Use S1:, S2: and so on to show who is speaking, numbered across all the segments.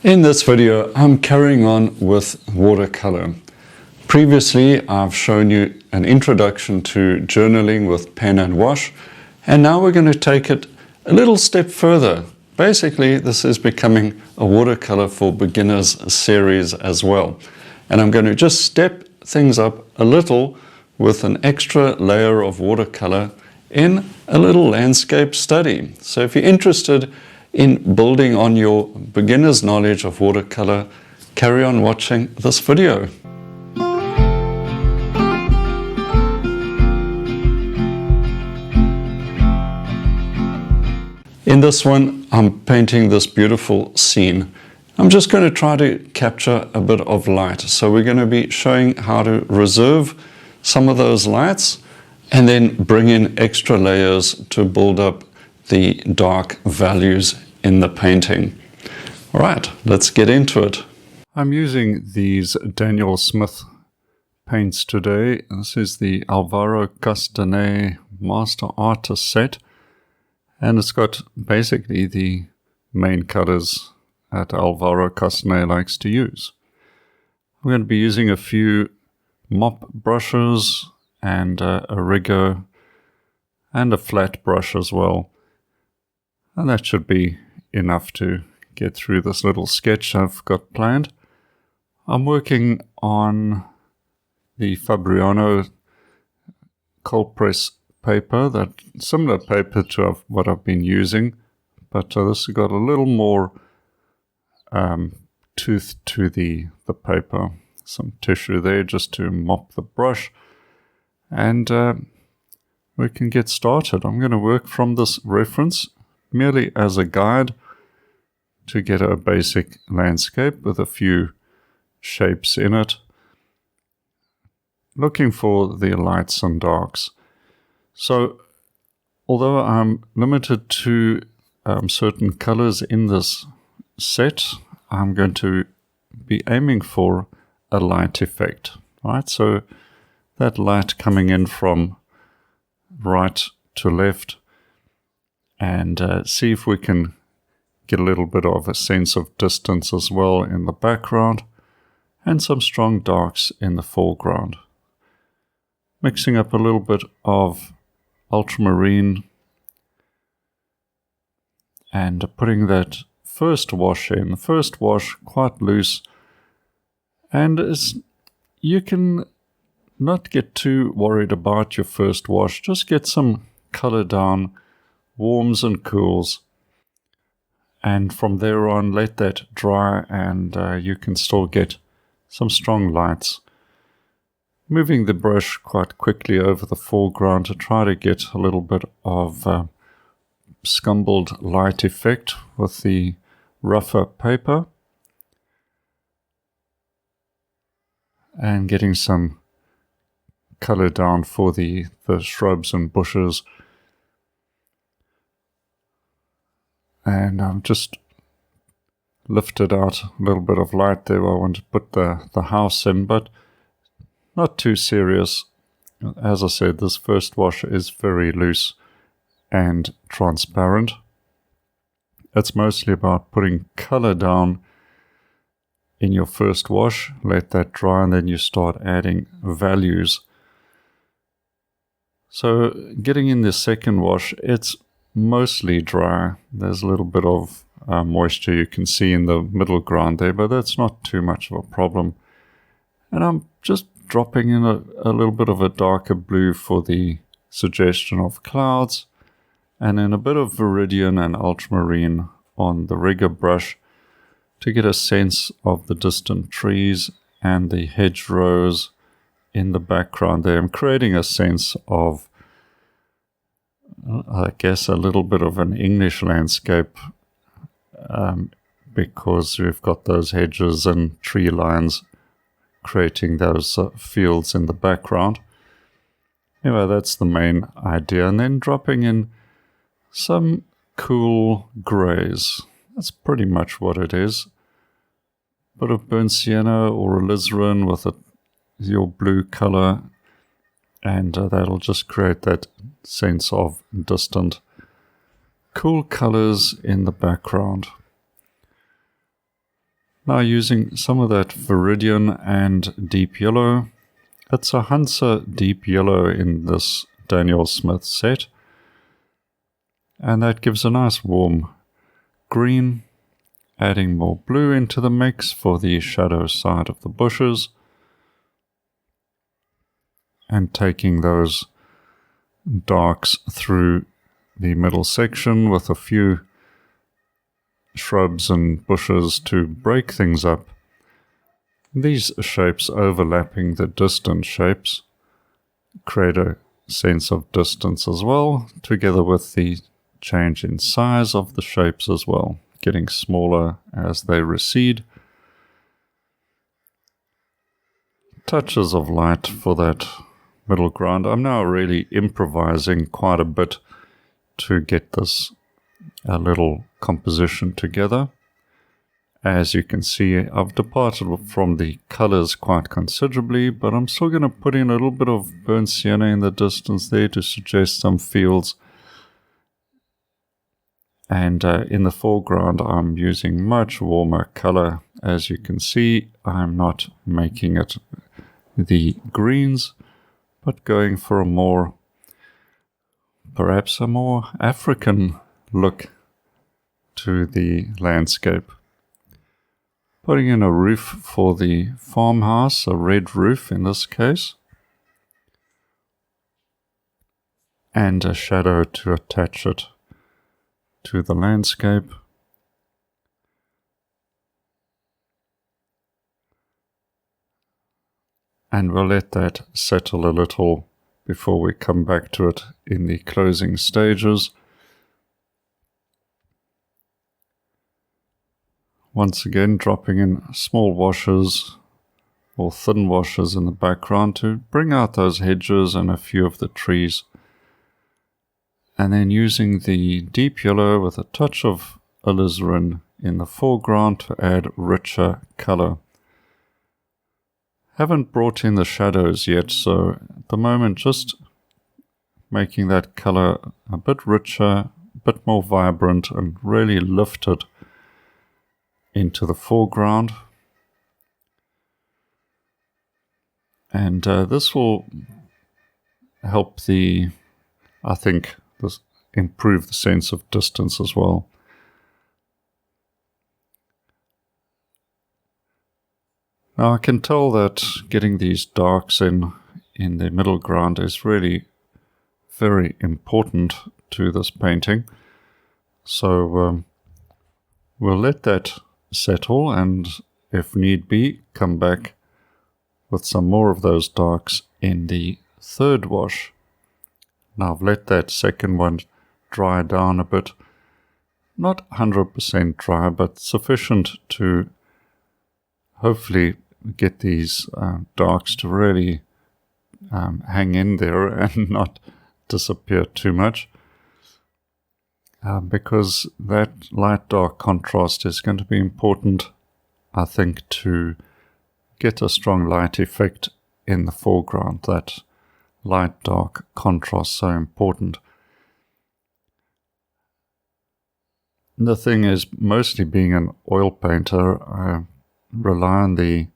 S1: In this video, I'm carrying on with watercolor. Previously, I've shown you an introduction to journaling with pen and wash, and now we're going to take it a little step further. Basically, this is becoming a watercolor for beginners series as well. And I'm going to just step things up a little with an extra layer of watercolor in a little landscape study. So if you're interested in building on your beginner's knowledge of watercolor, carry on watching this video. In this one, I'm painting this beautiful scene. I'm just going to try to capture a bit of light. So we're going to be showing how to reserve some of those lights and then bring in extra layers to build up the dark values in the painting. All right, let's get into it. I'm using these Daniel Smith paints today. This is the Alvaro Castanet Master Artist set, and it's got basically the main colors that Alvaro Castanet likes to use. I'm going to be using a few mop brushes and a rigger and a flat brush as well. And that should be enough to get through this little sketch I've got planned. I'm working on the Fabriano cold press paper, that similar paper to what I've been using, but this has got a little more tooth to the paper. Some tissue there just to mop the brush, and we can get started. I'm going to work from this reference merely as a guide to get a basic landscape with a few shapes in it, looking for the lights and darks. So although I'm limited to certain colors in this set, I'm going to be aiming for a light effect, right? So that light coming in from right to left, and see if we can get a little bit of a sense of distance as well in the background, and some strong darks in the foreground. Mixing up a little bit of ultramarine and putting that first wash in. The first wash quite loose, and you can not get too worried about your first wash. Just get some color down, warms and cools, and from there on let that dry, and you can still get some strong lights. Moving the brush quite quickly over the foreground to try to get a little bit of scumbled light effect with the rougher paper, and getting some color down for the shrubs and bushes. And I've just lifted out a little bit of light there. I want to put the house in, but not too serious. As I said, this first wash is very loose and transparent. It's mostly about putting color down in your first wash. Let that dry, and then you start adding values. So getting in the second wash, it's mostly dry. There's a little bit of moisture you can see in the middle ground there, but that's not too much of a problem. And I'm just dropping in a little bit of a darker blue for the suggestion of clouds, and then a bit of viridian and ultramarine on the rigger brush to get a sense of the distant trees and the hedgerows in the background there. I'm creating a sense of, I guess, a little bit of an English landscape, because we've got those hedges and tree lines creating those fields in the background. Anyway, that's the main idea. And then dropping in some cool grays. That's pretty much what it is. Bit of burnt sienna or alizarin with your blue color, and that'll just create that sense of distant, cool colors in the background. Now using some of that Viridian and Deep Yellow. It's a Hansa Deep Yellow in this Daniel Smith set. And that gives a nice warm green. Adding more blue into the mix for the shadow side of the bushes. And taking those darks through the middle section with a few shrubs and bushes to break things up. These shapes overlapping the distant shapes create a sense of distance as well, together with the change in size of the shapes as well, getting smaller as they recede. Touches of light for that middle ground. I'm now really improvising quite a bit to get this little composition together. As you can see, I've departed from the colors quite considerably, but I'm still going to put in a little bit of burnt sienna in the distance there to suggest some fields. And in the foreground, I'm using much warmer color. As you can see, I'm not making it the greens, but going for a more, perhaps a more African look to the landscape. Putting in a roof for the farmhouse, a red roof in this case, and a shadow to attach it to the landscape. And we'll let that settle a little before we come back to it in the closing stages. Once again, dropping in small washes or thin washes in the background to bring out those hedges and a few of the trees. And then using the deep yellow with a touch of alizarin in the foreground to add richer color. Haven't brought in the shadows yet, so at the moment just making that color a bit richer, a bit more vibrant, and really lifted into the foreground. And this will help I think, this improve the sense of distance as well. Now I can tell that getting these darks in the middle ground is really very important to this painting. So we'll let that settle, and if need be, come back with some more of those darks in the third wash. Now I've let that second one dry down a bit. Not 100% dry, but sufficient to hopefully get these darks to really hang in there and not disappear too much. Because that light-dark contrast is going to be important, I think, to get a strong light effect in the foreground. That light-dark contrast so important. The thing is, mostly being an oil painter, I rely on the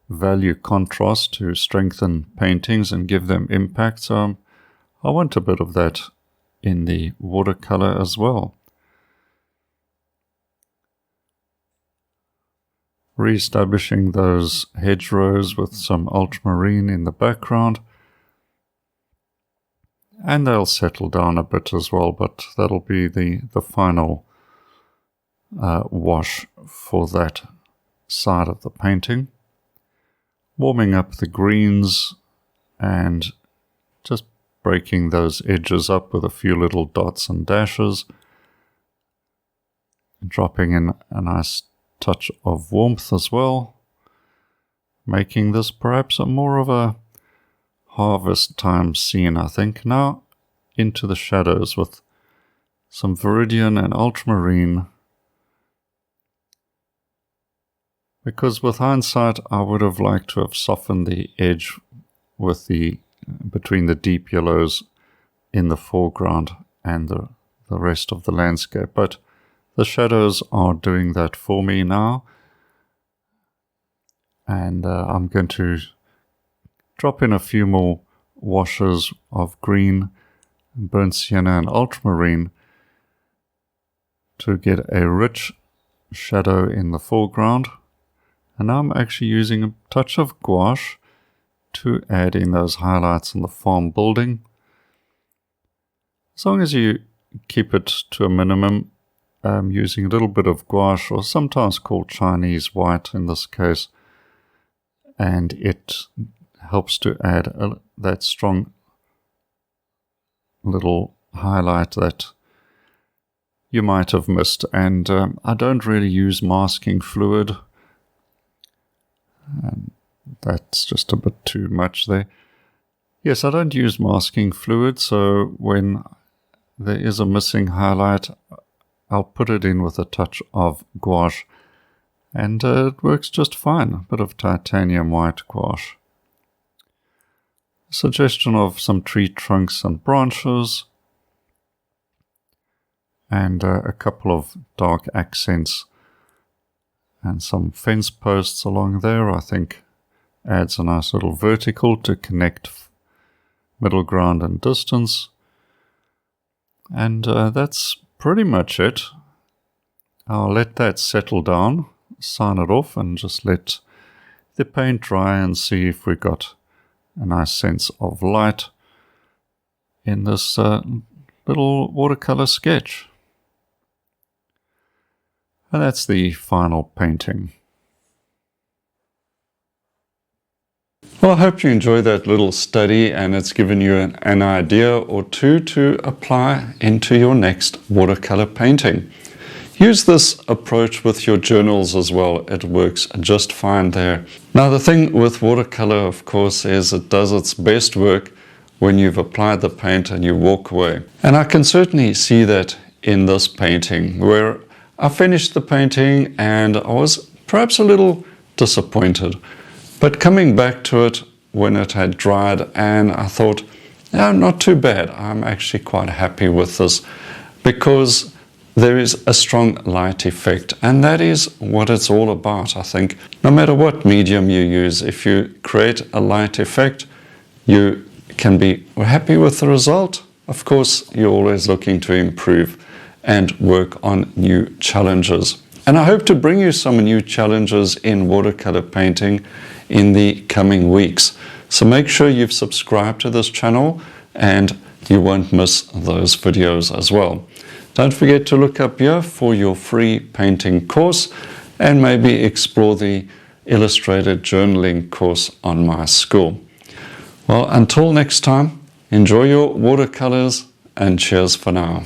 S1: value contrast to strengthen paintings and give them impact. So I want a bit of that in the watercolor as well. Re-establishing those hedgerows with some ultramarine in the background. And they'll settle down a bit as well, but that'll be the final wash for that side of the painting. Warming up the greens and just breaking those edges up with a few little dots and dashes. Dropping in a nice touch of warmth as well. Making this perhaps more of a harvest time scene, I think. Now into the shadows with some Viridian and ultramarine. Because with hindsight, I would have liked to have softened the edge with between the deep yellows in the foreground and the rest of the landscape. But the shadows are doing that for me now. And I'm going to drop in a few more washes of green, burnt sienna and ultramarine to get a rich shadow in the foreground. And now I'm actually using a touch of gouache to add in those highlights in the farm building. As long as you keep it to a minimum, using a little bit of gouache, or sometimes called Chinese white in this case, and it helps to add that strong little highlight that you might have missed. And I don't really use masking fluid, and that's just a bit too much there. Yes, I don't use masking fluid, so when there is a missing highlight, I'll put it in with a touch of gouache, and it works just fine. A bit of titanium white gouache. Suggestion of some tree trunks and branches, and a couple of dark accents and some fence posts along there. I think adds a nice little vertical to connect middle ground and distance. And that's pretty much it. I'll let that settle down, sign it off, and just let the paint dry and see if we got a nice sense of light in this little watercolor sketch. And that's the final painting. Well, I hope you enjoyed that little study and it's given you an idea or two to apply into your next watercolor painting. Use this approach with your journals as well. It works just fine there. Now, the thing with watercolor, of course, is it does its best work when you've applied the paint and you walk away. And I can certainly see that in this painting, where I finished the painting and I was perhaps a little disappointed. But coming back to it when it had dried, and I thought, yeah, not too bad. I'm actually quite happy with this, because there is a strong light effect, and that is what it's all about, I think. No matter what medium you use, if you create a light effect, you can be happy with the result. Of course, you're always looking to improve and work on new challenges. And I hope to bring you some new challenges in watercolor painting in the coming weeks. So make sure you've subscribed to this channel and you won't miss those videos as well. Don't forget to look up here for your free painting course, and maybe explore the illustrated journaling course on my school. Well, until next time, enjoy your watercolors and cheers for now.